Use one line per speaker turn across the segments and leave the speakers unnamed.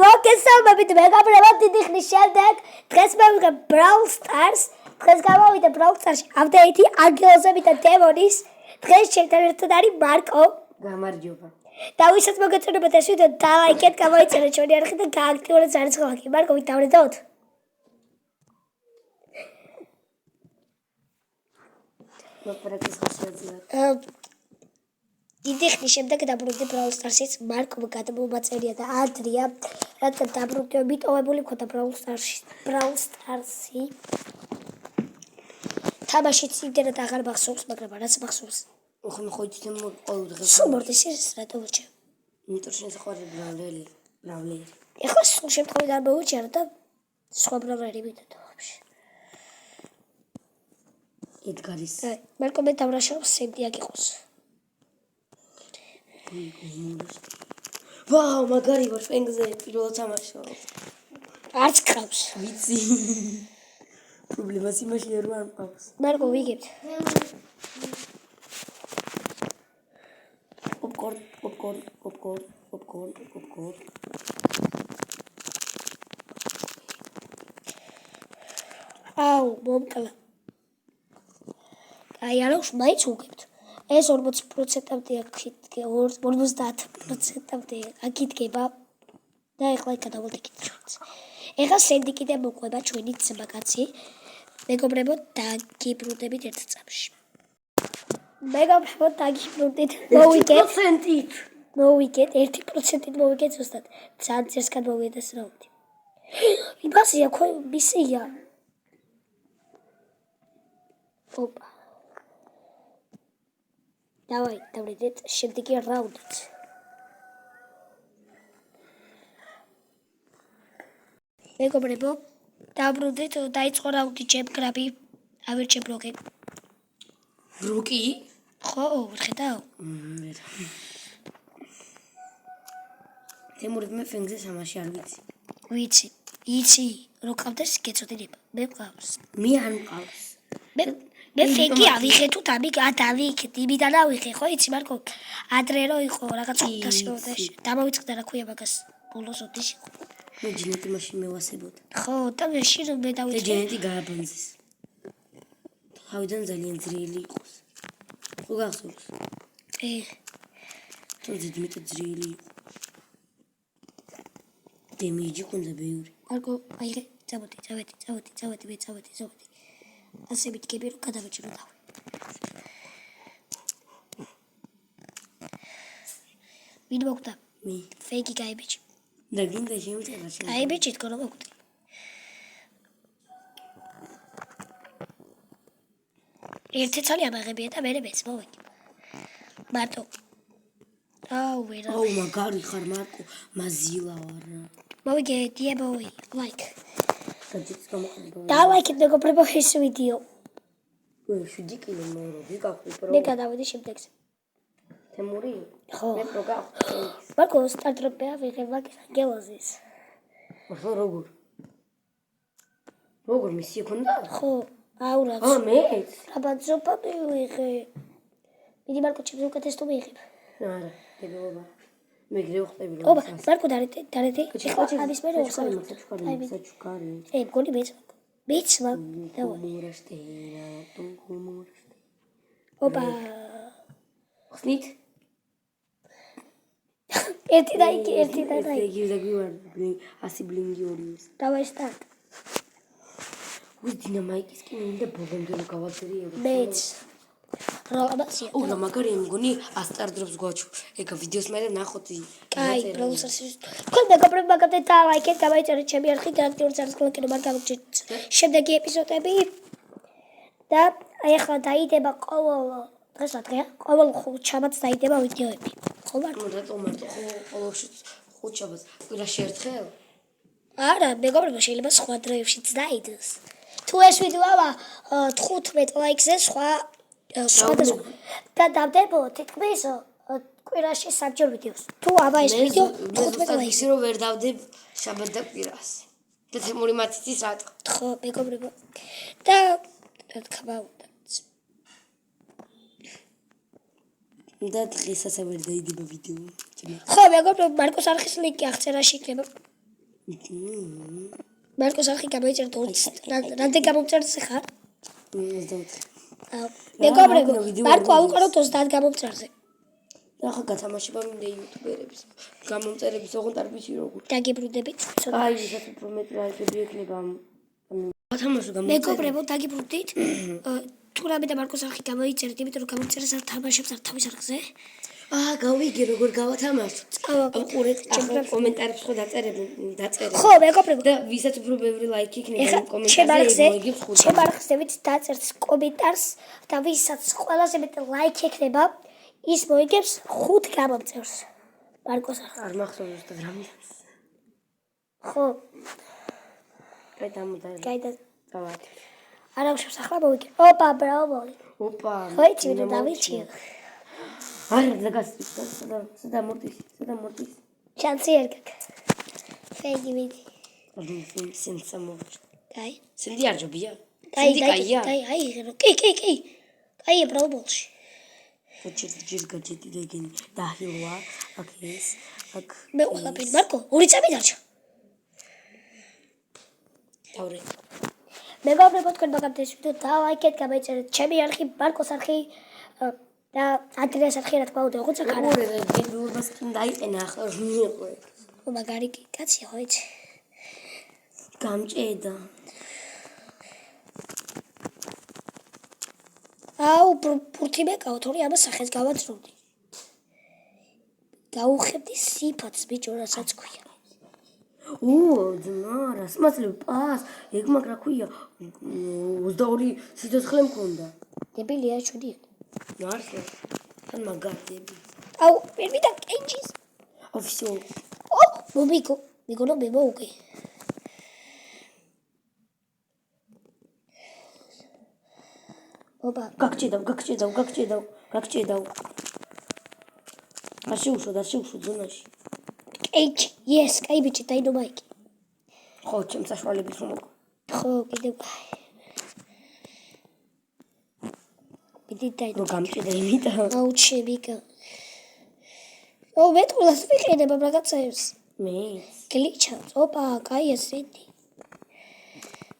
მოგესალმებით მეგობრებო, დიდი ხნის შემდეგ დღეს მივიღე Brawl Stars. დღეს გამოვიდა Brawl Stars-ში აპდეიტი ანგელოზები და დემონის. დღეს ჩემთან ერთად არის მარკო.
გამარჯობა.
და ვისაც მოგეწონებათ ეს ვიდეო, დალაიქეთ, გამოიწერეთ ჩვენი არხი და გააქტიურეთ ზარიცხალაკი. მარკო, ვით დავრედოთ?
მოპრაკის ხასიათზე.
დიდი ხნის შემდეგ დაბრუნდი Brawl Stars-ից მარკომ გადმომაწერია და ადრია, რადგან დაბრუნდი მიტოვებული მქონდა Brawl Stars-ი. თამაშიც იმდენად აღარ მახსოვს, მაგრამ რაც მახსოვს.
ოხონ ხო იცით ყოველ დღეს.
სულ მორდის ის რატო უჩე?
იმიტომ შენ საყვარელი ბრავლერი.
ეხლა სულ შემთხვევით არ მოუჩერა და სხვა ბრავლერი მითხრა ვაფშე.
ედგარის.
მარკო მე დავრაშავ სენტი აგიყოს.
ვაუ, მაგარი ვარ ფენგზე პირველად თამაშობ.
არც ყავს.
ვიცი. პრობლემას იმაშია რომ არ მყავს.
მარკო ვიგებთ.
Popcorn.
აუ, მომკლა. აი, არაუშ მაინც უგებთ. ეს 40%-მდე აქეთ 50%-მდე აქიდგება და ეხლა გადავალდებით ჩვენც. ეხლა სენდი კიდე მოყვება ჩვენი ძმაკაცი. მეგობრებო, დაგიბრუნდებით ერთ წამში. მეგობრებო, დაგიბრუნდით. მოვიგეთ 1%-ით მოვიგეთ ზუსტად. ძალიან ძერს გადმოვიდა ეს რაუნდი. იმასია, მისია. ოპა. დავაი, დავრედეთ შემდეგი რაუნდით. მეგობრებო, დაბრუნდით, დაიწყო რაუნდი ჩემგრაბი. ავირჩე ბროკი.
ბროკი?
ხო, ხედავ.
თემური მე ფენგზე სამაში არ
ვიცი. იცი, რო ყავდეს გეწოდინება. მე ყავს.
მე არ მყავს.
მე ფენგი ავიღე თუ დავიქეთ, იმიდან ავიღე, ხო იცი მარკო? ადრე რო იყო რაღაც ოდაში. დამოვიწყდა რა ქვია მაგას. ბოლოს ოდიში იყო.
მე ჯენეტი მაშინ მევასებოდა.
ხო, და მე დავიწყე.
და ჯენეტი გააბანძეს. თავიდან ძალიან ძლიერი იყოს. ხო გახსოვს? თუმცა მეტად ძლიერი იყო. დემეიჯი ქონდა ბევრი.
მარკო, აიღე, წავედი, მე წავედი. ასე მითქები რომ გადავეჭირო თავი. ვინ მოგდა?
მე.
ფეიგი გაიბეჭი.
და გინდა შემწება შენ.
გაიბეჭი თქო რომ მოგდი. ერთი ცალი ამაღებია და მე მეც მოვიგე. მარტო. აუ, ვერა.
აუ, მაგარი ხარ მარკო, მაზილა ვარ.
მოვიგე, დიებოი, ლაიქ.
გაძიც გამოყენებო.
დალაიქეთ მეგობრებო ეს ვიდეო.
7 კილო მოვიდი გახდი პრო.
მე გადავედი შემდეგზე.
თემური?
ხო.
მე პრო გახდი.
მარკო სტარტროპია ვიღებ მაგის ანგელოზის.
ხო, როგორ მისია ქონდა?
ხო, აუ რა.
მეც?
აბანძოპა მივიღე. მიდი მარკო ჩემს უკეთეს თუ მიიღებ.
არა, ეგოვა. მეგრე ვხტები რომ.
ოპა, მარკო დარედი. ეხლა ამის მერე
საჩუქარი.
მგონი მეც მაგ. ოპა.
ხსნით?
ერთი და იქ.
იგი დაგვივარ 100 ბლინგი ორივეს.
დავაი სტარტ.
უი დინამიტის კი მინდა ბოლომდე რომ გავაწერიო.
მეც. როლაბაცია.
რა მაგარი მგონი ასტარდრობს გვაჩუ. ეგა ვიდეოს მე ნახოთ.
კაი, Brawl Stars-ის. თქვენ მეგობრებო, მაგათი დალაიქეთ, დავაიწერეთ ჩემი არხი და აქტიური ზარისხალაკი რომ არ გავიჭირთ შემდეგი ეპიზოდები. და აი ახლა დაიდება ყოველ დღეს რა დღეა? ყოველ ხუთშაბათს დაიდება ვიდეოები. ხო მარკო?
რატომ მარტო ყოველ ხუთშაბათს? კვირაში ერთხელ?
არა, მეგობრებო, შეიძლება სხვა დღეებშიც დაიდეს. თუ ეს ვიდეოა 15 ლაიქზე სხვა და დავდებო თითქმის კვირაში საბჯერ ვიდეოს. თუ აბა ეს ვიდეო 15 ლაიქზე
რომ ვერ დავდებ შაბათ და კვირას. და თემური მათიცის რატო?
ხო, მეგობრებო. და რა თქმა უნდა.
და დღესაც ვერ დაიდება ვიდეო.
ხო, მეგობრებო, მარკოს არხის ლინკი აღწერაში იქნება. მარკოს არხი გამოიწერა 20. რამდენი გამომწერს ხარ?
24.
მეგობრებო, მარკო ავუყაროთ 30 გამომწერზე.
ახლა გათამაშება მინდა იუთუბერების გამომწერების ოღონდ არ ვიცი როგორ.
დაგიბრუნდებით.
აი, ვისაც უფრო მეტი ლაიქები ექნება გათამაშო გამომწერები.
მეგობრებო, დაგიბრუნდით. თუ რამე და მარკოს არხი გამოიწერეთ, იმიტომ რომ გამომწერას არ თამაშობს არ თავის არხზე.
გავიგე როგორ გავათამაშოთ.
ყურეთ,
ახლა კომენტარებს ხო დაწერები.
ხო, მეგობრებო.
და ვისაც უფრო ბევრი ლაიქი იქნება იმ
ჩემ
კომენტარზე, მოიგებს 5.
ჩემ არხზე ვიც დაწერთ კომენტარს და ვისაც ყველაზე მეტი ლაიქი ექნება, ის მოიგებს 5 გამომწერს. მარკოს არხი.
არ მახსოვს და რამე.
ხო,
კაი დამოდა.
გაიდა.
დავადი.
არა ვშევს ახლა მოვიგე. ოპა, ბრავო.
ოპა.
ხო, იცი ვინ დავიჩი.
არა, დაგასწრებს. სადა მორტის.
შანსი არ გაქვს. ფეგი ვიდი.
სენსა მოვჭ.
კაი.
სენდი არ ჯობია?
კაი,
კაია.
აი, კი. კაია ბრაუბოლში.
ჯერ გაჭედი და იგი დაჰილვა, აქ ეს, აქ.
მე ყველაფერი მარკო, 2 წამი დარჩა.
დავრე.
მეგობრებო, თქვენ მაგათ ეს ვიდეო დალაიქეთ, გამოიწერეთ ჩემი არხი, მარკოს არხი და ადრიას არხი რა თქმა უნდა, ოღონდ ხარა.
ორი გენდურბას კი დაიყენა ახლა მიიღო.
მაგარი კაცი ხო იცი?
გამჭედა.
აუ, პურთი მეკაო, თორე ამას სახეს გავაცნობდი. გაუხებდი სიფათს ბიჭო, რასაც ქვია.
ძმარას, მასლებ პას, ეგ მაგრა ქვია 22 სიცოცხლე მქონდა.
დებილია ჩუდია.
მართლა. თან მაგარდები.
აუ, მივიდა კენჯის.
ოფისო.
მოგიკო, მიგონო მე მოვუკე. ოპა,
გაგჭედავ. არ შეუშო ზონაში.
კენჯი, yes, კაი ბიჭი, დაიდო მაიკი.
ხო, ჩემ საშუალების რომ მოგო.
ხო, კიდევ. მიდი დაიდო.
რო გამჭედა იმიტა.
აუ, ჩემიკა. ო, მე თულას ვიყიდება რაღაცებს.
მე.
გლიჩავს. ოპა, კაია სენდი.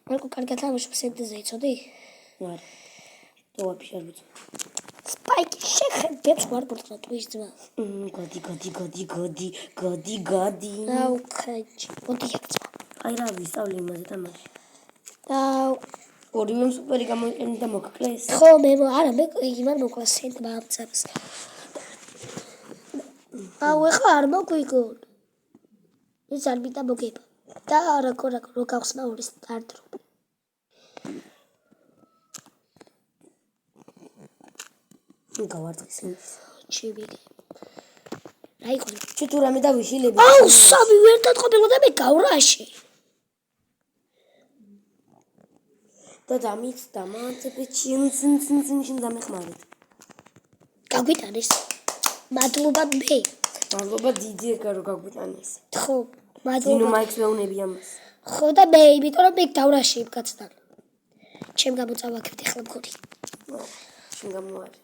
მარკო კარგად თამაშობს სენდზე, იცოდი?
არა. დავაფიშ არ ვიცი.
სპაიკი შეხედებს მარკოთნა ტვის ძმა.
გადი.
აუ, კაიჭი. მოდი აქცვა.
აი რა ვისწავლე იმაზე თამაში.
აუ,
ორივემ სუპერი გამოიყენე და მოგკლეს.
ხო, მე არა, მე იმან მოკლა სენდმა ამწებს. აუ, ეხლა არ მოგვიგონ. ის არ მინდა მოგება. და რა გავხსნა ორი სტარტრო.
გავარცხის.
ჩიბიკე. აი ხო.
ჩუ თუ რამე დავიშილები.
აუ, სამი ერთად ყოფილა და მე გავრაში.
და დამიც დამანწები ჩინცინცინცინ დამეხმარეთ.
გაგვიტანეს. მადლობა მე.
მადლობა დიდი ეგა რო გაგვიტანეს.
ხო,
დინო
მადლობა.
მაიქს მეუნები ამას.
ხო და მე, იმიტომ რომ მე გავრაში იმ კაცთან. ჩემ გამოწავაკებდი ახლა მქონი.
შენ გამოარი.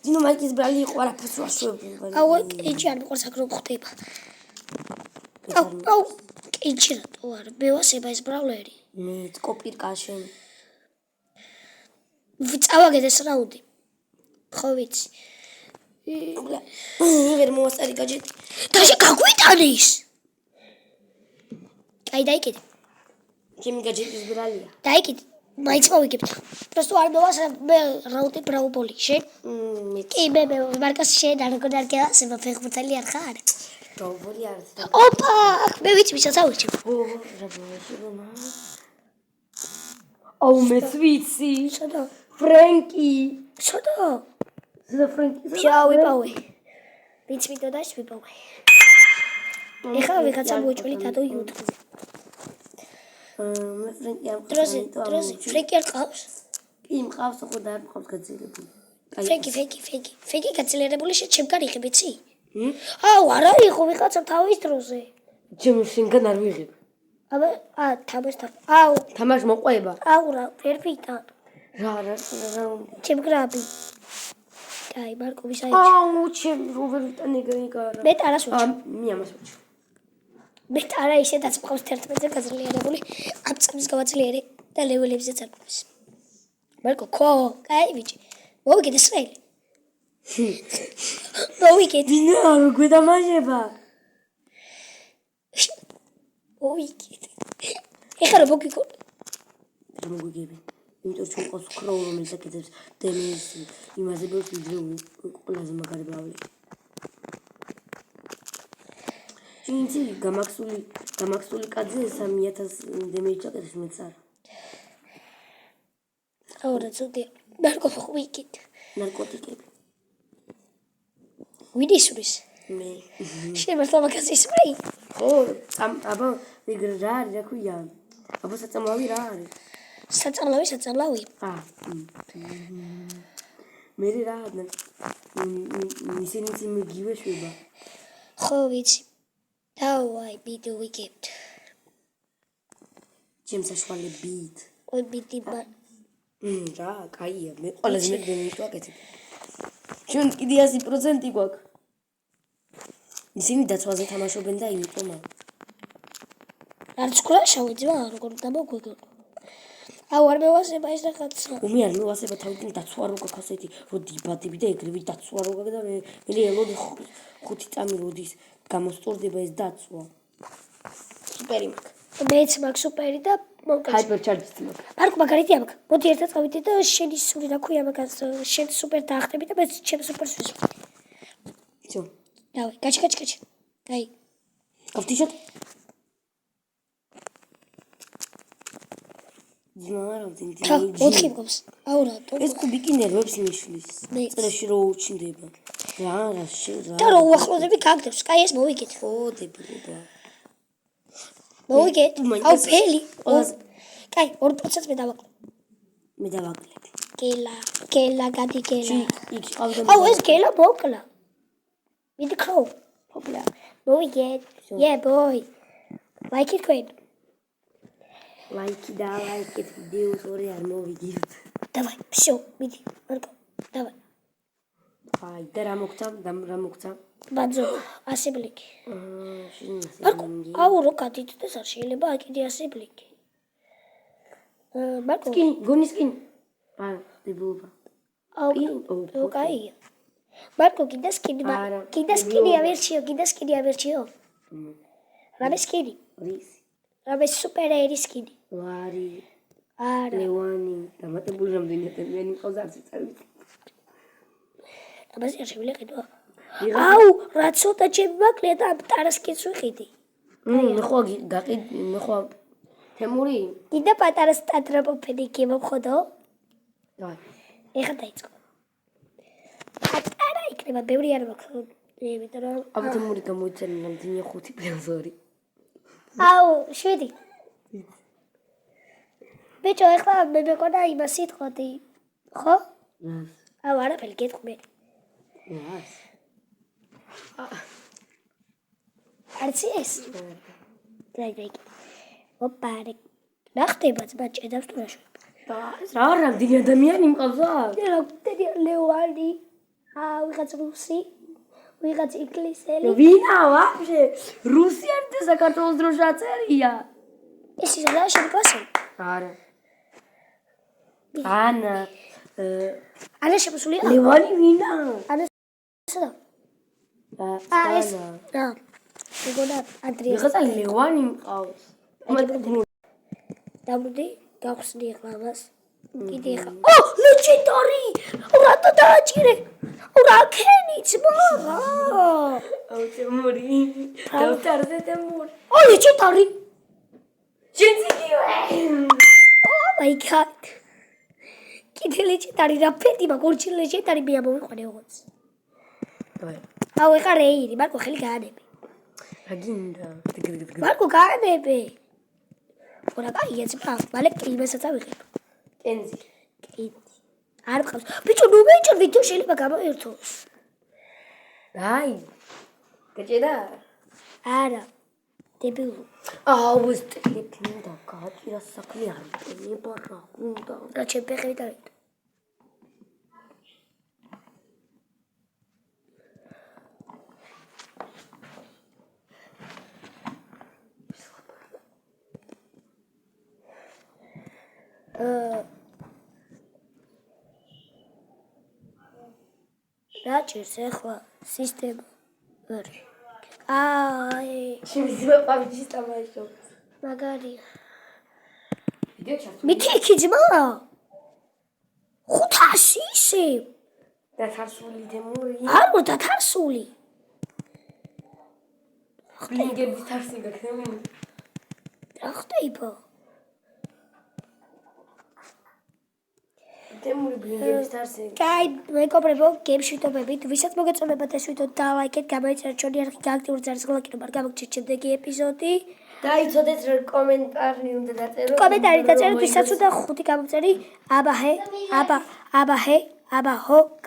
დინო მაიქის ბრალი იყო არაფერს ვაშვებდი.
აუ, კეიჭი არ მიყვარს აქ რომ ხდება. აუ, კეიჭი რატო არა? მე ვასება ეს ბრავლერი.
მე კოპირკა შენ.
წავაგეთ ეს რაუნდი. ხო ვიცი.
ვერ მოვასწარი გაჯეტი.
და გაგვიტანეს. კაი დაიკიდე.
ჩემი გაჯეტის ბრალია.
დაიკიდე. მაინც მოვიგებთ. просто არ მოვას მე რაუნდი ბრაუბოლი. შენ? კი, მე მარკას შენ არ გონარ გასება ფეხბურთელი არ ხარ?
ბრაუბოლი არ.
ოპა, მე ვიცი ვისაც ავირჩევ.
რა ბოლოშება. აუ მე ვიცი.
სადა?
ფრენკი.
სადა?
ზა ფრენკი.
ვიპოვე. ვინც მიდოდა ის ვიპოვე. ეხლა ვიღაცა მოიჭველი დადო YouTube-ზე.
მე ფრენკი არ
დროზე, ფრენკი არ ყავს?
კი, მყავს, ხო და არ მყავს გაძლიერებული.
ფრენკი გაძლიერებული ჩემგან იღებ, იცი? აუ, არა იყო ვიღაცა თავის დროზე.
ჩემ შენგან არ ვიღებ.
აბა, თამაშთან. აუ,
თამაში მოყვება.
აუ, რა, ვერ ვიტან.
რა.
ჩემ გრაბი. კაი, მარკო ვისაი.
აუ, ჩემ რო ვერ ვიტან ეგა არა.
მე ტარას ვუჩვ.
მე ამას ვუჩვ.
მე არა ისედაც მყავს 11-ზე გაზრლიანებული, ამ წამს გავაძლიერე და ლეველებზეც არ გვაქვს. მარკო, ხო, კაი ბიჭი. მოვიგეთ ისრაელი. მოვიგეთ.
დინა გვედამაჟება.
მოვიგეთ. ეხლა რა მოგიგო?
რა მოგვიგები? იმიტომ რომ ყავს ქროუ რომელიც აკეთებს დემის იმაზე ბევრს ვიდრე ყველაზე მაგარი ბლავი. ჩინცი გამაქსული კაძე 3000 დემეიჯს აკეთებს მეც არა.
აურა ცუდია. მარკო მოვიგეთ.
ნარკოტიკები.
ვინ ისვრის?
მე.
შემართლა მაგას ისვრე?
ხო, აბა რა არის რა ქვია? აბა საწამლავი რა არის?
საწამლავი.
მე რა ისინიც მიგივე შვება.
ხო ვიცი. დავაი ბიდო ვიგებთ.
ჩემს საშუალებით.
ой ბიდი
რა, კაია, მე ყველაზე მეტ დემეიჯს ვაკეთებ. ჩვენ კიდე 100% გვაქვს. ისინი დაცვაზე თამაშობენ და იმიტომ
არც ქრაშავი ძმა როგორ დამოგვიგო. აუ არ მევასება ეს რაღაცა.
ომი არ მევასება თავიდან დაცვა რო გაქვს ასეთი რო იბადები და ეგრევე დაცვა რო გაქვს და მე ელოდი 5 წამი როდის გამოსწორდება ეს დაცვა. სუპერი მაქვს.
მეც მაქვს სუპერი და მოკეთე.
ჰაიპერჩარჯიც მაქვს.
მარკო მაგარიტია მაქვს. მოდი ერთად წავიდე და შენი სული რა ქვია მაგას შენ სუპერ დაახტები და მე ჩემ სუპერს ვისვრი.
всё.
დავай, გაჩი. დაი.
გავთიშოთ. ძმაარო დინდი.
4 მგავს. აუ რა,
ეს კუბიკი ნერვებს მიშლის.
მე.
წრეში რო უჩინდება. რა
და რო უახლოვდები გაგდებს. კაი ეს მოვიგეთ.
ხო, დებილება.
მოვიგეთ. აუ ფელი.
ყველას
კაი 2% მე დავაკლებ.
მე დავაკლებ.
კელა გადი კელა.
იქ ყავდა.
აუ ეს კელა მოკლა. მიდი ქროუ. ჰოპლა. მოვიგეთ. Yeah boy. Like it queen.
ლაიკი და ლაიკეთ ვიდეოს ორი არ მოვიგებთ.
Давай, всё, მიდი. მარკო, давай.
აი, და რა მოგცა?
ბაძო, ასიბლიკი.
შენ
მარკო, აუ რო გადიდდეს არ შეიძლება აკიდე ასიბლიკი. მარკო,
გონისკინ. არა, დებულობა.
აუ, კაია. მარკო, კიდე სკინი ავერჩიო. რამე სკინი?
რის.
რამე სუპერერი სკინი.
ვარი.
არა.
ლევანი, დამატებული რამდენი ადამიანი მყავს არც წავით.
აბა შეიძლება ყიდვა. აუ, რა ცოტა ჩემი მაკლია და ამ ტარასკინს ვიყიდი.
მე ხო გაყიდი, მე ხო თემური.
კიდე პატარა სტატრაპოფენი კი მომხოდო?
დავай.
ეხა დაიწყო. პატარა იქნება, ბევრი არ მაქვს. იმიტომ რომ
აბა თემური გამოიწერე რამდენია 5+2.
აუ, 7. ბიჭო, ეხლა მე მეკონა იმას იტყოდი. ხო? აუ, არაფერი გეტყვი.
რას?
არც ეს? დაი. ოპა, რა ხდება ძმა ჭედავს თუ რა შვება?
ეს რა რამდენი ადამიანი მყავს აქ?
რა გტენია ლევანი. აუ, ვიღაც რუსი. ვიღაც ინგლისელი.
ვინა ვაფშე? რუსი არ და საქართველოს დროშა აწერია.
ეს ის რა შეგვასო?
არა. ანა
ანა შემოსულია?
ლევანი ვინა?
ანა სადა? ეს რა? ეგონა ანდრია.
ვიღაცა ლევანი მყავს.
დაბრუნდი, გავხსნი ახლა მას. კიდე ახლა. ლეჯენდარი! რატო დააჭირე? რა ქენი ძმაა?
აუ თემური. დავტარზე თემური.
ლეჯენდარი!
ჯენციკივე!
Oh my god! კიდე ლეჯენდარი რა ფეტი მაგ ორჩი ლეჯენდარი მე ამოვიყვანე ოღონდ.
დავай.
აუ ეხა რეირი, მარკო ხელი გაანები.
რა გინდა?
მარკო გაანები. ორა კაია ძმა, მალე კლიმასაც ავიღებ.
კენზი.
არ მყავს. ბიჭო, ნუ მეჭერ ვიდეო შეიძლება გამოერთოს.
აი. გაჭედა?
არა. დებილო.
აუ ეს ტელეფონი და გააჭირა საქმე არ მეყენება რა უნდა.
რა ჩემფეხები დავიდო. რა ჭირს ახლა სისტემა? აი,
შეიძლება პაბჯის თამაშო.
მაგარია.
ვიდეო ჩართული.
მითი იქი ძმა? 500 ისე.
დათარსული თემური.
არ დათარსული.
ბლინგების თარსი გაქნები.
რა ხდება?
თემური ბლინგების თარსი.
კაი, მეგობრებო, გემშვიდობებით, ვისაც მოგეწონებათ ეს ვიდეო დალაიქეთ, გამოიწერეთ ჩვენი არხი, გააქტიუროთ ზარისხლაკი, რომ არ გამოგჩეთ შემდეგი ეპიზოდი.
დაიცოდეთ რომ კომენტარი უნდა დაწეროთ.
კომენტარი დაწერეთ, ვისაც უნდა 5 გამოგწერი, აბა ჰე, აბა ჰო.